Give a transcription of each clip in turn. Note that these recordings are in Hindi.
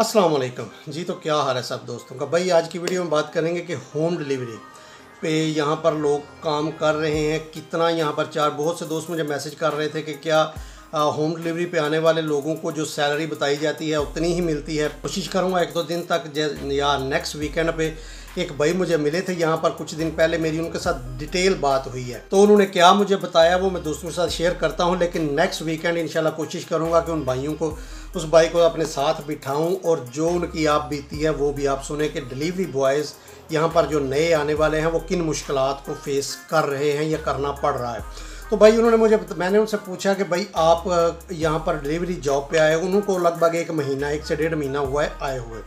अस्सलाम वालेकुम जी। तो क्या हाल है सब दोस्तों का। भाई आज की वीडियो में बात करेंगे कि होम डिलीवरी पे यहाँ पर लोग काम कर रहे हैं कितना। यहाँ पर बहुत से दोस्त मुझे मैसेज कर रहे थे कि क्या होम डिलीवरी पे आने वाले लोगों को जो सैलरी बताई जाती है उतनी ही मिलती है। कोशिश करूँगा एक दो दिन तक या नेक्स्ट वीकेंड पे। एक भाई मुझे मिले थे यहाँ पर कुछ दिन पहले, मेरी उनके साथ डिटेल बात हुई है, तो उन्होंने क्या मुझे बताया वो मैं दोस्तों के साथ शेयर करता हूँ। लेकिन नेक्स्ट वीकेंड इंशाल्लाह कोशिश करूँगा कि उन भाइयों को उस भाई को अपने साथ बिठाऊं और जो उनकी आप बीती है वो भी आप सुने कि डिलीवरी बॉयज़ यहाँ पर जो नए आने वाले हैं वो किन मुश्किलात को फेस कर रहे हैं या करना पड़ रहा है। तो भाई मैंने उनसे पूछा कि भाई आप यहाँ पर डिलीवरी जॉब पे आए। उनको लगभग 1 महीना 1 से 1.5 महीना हुआ है आए हुए,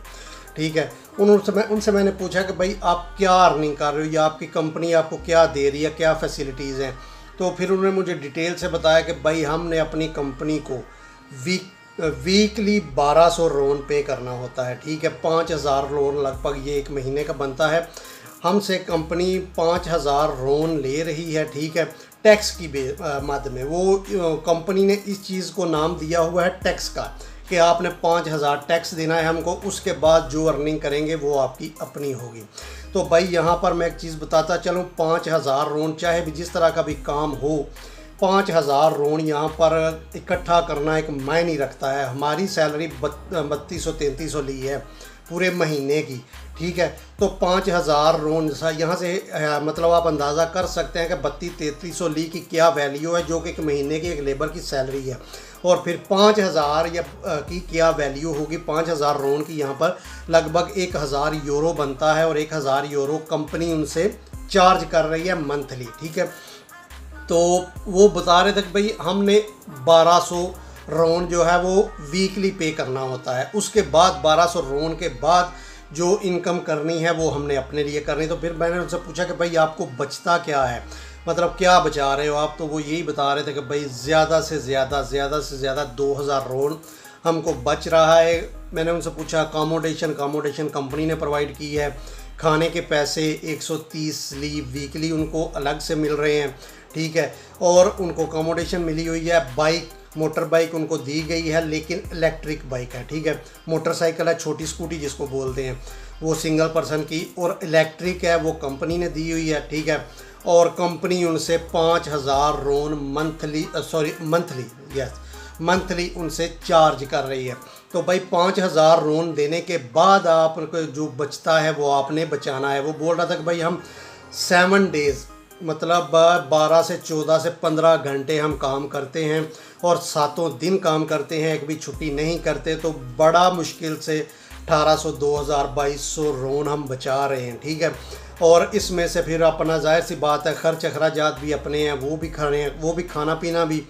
ठीक है। उनसे मैंने पूछा कि भाई आप क्या अर्निंग कर रहे हो या आपकी कंपनी आपको क्या दे रही है, क्या फैसिलिटीज़ हैं। तो फिर उन्होंने मुझे डिटेल से बताया कि भाई हमने अपनी कंपनी को वीकली 1200 लोन पे करना होता है, ठीक है। 5000 लोन लगभग ये 1 महीने का बनता है। हमसे कंपनी 5000 लोन ले रही है, ठीक है। टैक्स की मद में वो कंपनी ने इस चीज़ को नाम दिया हुआ है टैक्स का, कि आपने 5000 टैक्स देना है हमको, उसके बाद जो अर्निंग करेंगे वो आपकी अपनी होगी। तो भाई यहाँ पर मैं एक चीज़ बताता चलूँ, 5000 लोन चाहे भी जिस तरह का भी काम हो, 5000 लोन यहाँ पर इकट्ठा करना एक मायने रखता है। हमारी सैलरी 3200-3300 ली है पूरे महीने की, ठीक है। तो 5000 लोन यहाँ से मतलब आप अंदाज़ा कर सकते हैं कि 3200-3300 ली की क्या वैल्यू है, जो कि 1 महीने की एक लेबर की सैलरी है। और फिर 5000 की क्या वैल्यू होगी। 5000 लोन की यहाँ पर लगभग 1000 यूरो बनता है और 1000 यूरो कंपनी उनसे चार्ज कर रही है मंथली, ठीक है। तो वो बता रहे थे कि भाई हमने 1200 रोन जो है वो वीकली पे करना होता है। उसके बाद 1200 रोन के बाद जो इनकम करनी है वो हमने अपने लिए करनी। तो फिर मैंने उनसे पूछा कि भाई आपको बचता क्या है, मतलब क्या बचा रहे हो आप। तो वो यही बता रहे थे कि भाई ज़्यादा से ज़्यादा 2000 रोन हमको बच रहा है। मैंने उनसे पूछा अकोमोडेशन कंपनी ने प्रोवाइड की है, खाने के पैसे 130 लीव वीकली उनको अलग से मिल रहे हैं, ठीक है। और उनको अकोमोडेशन मिली हुई है। मोटर बाइक उनको दी गई है, लेकिन इलेक्ट्रिक बाइक है, ठीक है। मोटरसाइकिल है, छोटी स्कूटी जिसको बोलते हैं, वो सिंगल पर्सन की, और इलेक्ट्रिक है वो कंपनी ने दी हुई है, ठीक है। और कंपनी उनसे 5000 रोन मंथली उनसे चार्ज कर रही है। तो भाई 5000 रोन देने के बाद आपको जो बचता है वो आपने बचाना है। वो बोल रहा था कि भाई हम 7 डेज़ मतलब 12 से 14 से 15 घंटे हम काम करते हैं और 7 दिन काम करते हैं, एक भी छुट्टी नहीं करते। तो बड़ा मुश्किल से 1800, 2000, 2200 रोन हम बचा रहे हैं, ठीक है। और इसमें से फिर अपना जाहिर सी बात है खर्च अखराजात भी अपने हैं, वो भी खा रहे हैं, वो भी खाना पीना भी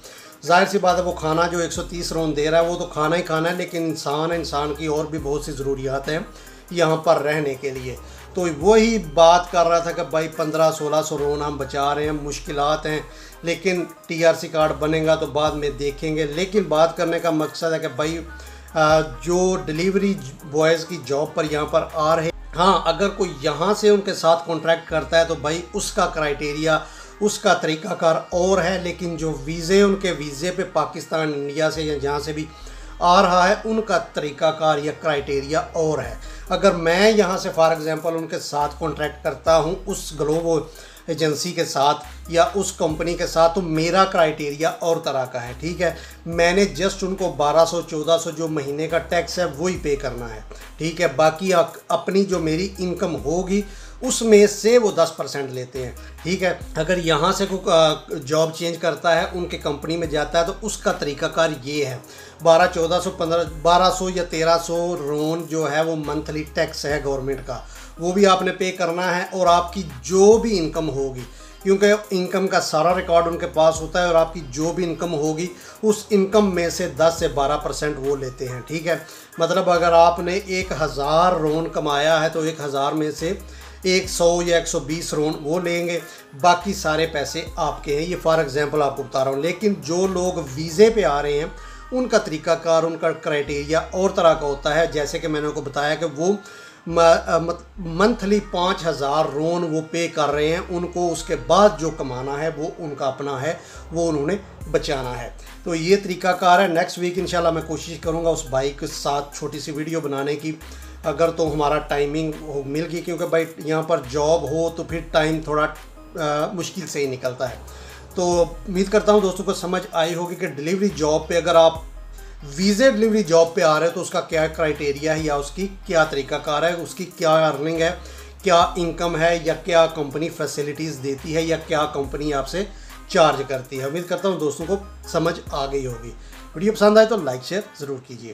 जाहिर सी बात है। वो खाना जो 130 रोन दे रहा है वो तो खाना ही खाना है, लेकिन इंसान की और भी बहुत सी ज़रूरियात हैं यहाँ पर रहने के लिए। तो वही बात कर रहा था कि भाई 1500-1600 रोन हम बचा रहे हैं। मुश्किलात हैं, लेकिन TRC कार्ड बनेगा तो बाद में देखेंगे। लेकिन बात करने का मकसद है कि भाई जो डिलीवरी बॉयज़ की जॉब पर यहाँ पर आ रहे, हाँ, अगर कोई यहाँ से उनके साथ कॉन्ट्रैक्ट करता है तो भाई उसका क्राइटेरिया, उसका तरीक़ाकार और है। लेकिन जो उनके वीज़े पे पाकिस्तान, इंडिया से या जहाँ से भी आ रहा है, उनका तरीक़ाकार या क्राइटेरिया और है। अगर मैं यहाँ से फॉर एग्ज़ाम्पल उनके साथ कॉन्ट्रैक्ट करता हूँ उस ग्लोबल एजेंसी के साथ या उस कंपनी के साथ, तो मेरा क्राइटेरिया और तरह का है, ठीक है। मैंने जस्ट उनको 1200-1400 जो महीने का टैक्स है वही पे करना है, ठीक है। बाकी अपनी जो मेरी इनकम होगी उसमें से वो 10% लेते हैं, ठीक है। अगर यहाँ से कोई जॉब चेंज करता है उनके कंपनी में जाता है तो उसका तरीक़ाकार ये है, 1200 या 1300 रोन जो है वो मंथली टैक्स है गवर्नमेंट का, वो भी आपने पे करना है। और आपकी जो भी इनकम होगी, क्योंकि इनकम का सारा रिकॉर्ड उनके पास होता है, और आपकी जो भी इनकम होगी उस इनकम में से 10 से 12% वो लेते हैं, ठीक है। मतलब अगर आपने 1000 रोन कमाया है तो 1000 में से 100 या 120 रोन वो लेंगे, बाकी सारे पैसे आपके हैं। ये फॉर एग्ज़ाम्पल आपको बता रहा हूँ। लेकिन जो लोग वीज़े पे आ रहे हैं उनका तरीक़ाकार, उनका क्राइटेरिया और तरह का होता है। जैसे कि मैंने उनको बताया कि वो मंथली 5,000 रोन वो पे कर रहे हैं। उनको उसके बाद जो कमाना है वो उनका अपना है, वो उन्होंने बचाना है। तो ये तरीकाकार है। नेक्स्ट वीक इंशाल्लाह मैं कोशिश करूँगा उस भाई के साथ छोटी सी वीडियो बनाने की, अगर तो हमारा टाइमिंग मिल गई, क्योंकि भाई यहाँ पर जॉब हो तो फिर टाइम थोड़ा मुश्किल से ही निकलता है। तो उम्मीद करता हूँ दोस्तों को समझ आई होगी कि डिलीवरी जॉब पे अगर आप वीज़ा डिलीवरी जॉब पे आ रहे हो तो उसका क्या क्राइटेरिया है, या उसकी क्या तरीकाकार है, उसकी क्या अर्निंग है, क्या इनकम है, या क्या कंपनी फैसिलिटीज़ देती है, या क्या कंपनी आपसे चार्ज करती है। उम्मीद करता हूँ दोस्तों को समझ आ गई होगी। वीडियो पसंद आए तो लाइक शेयर ज़रूर कीजिए।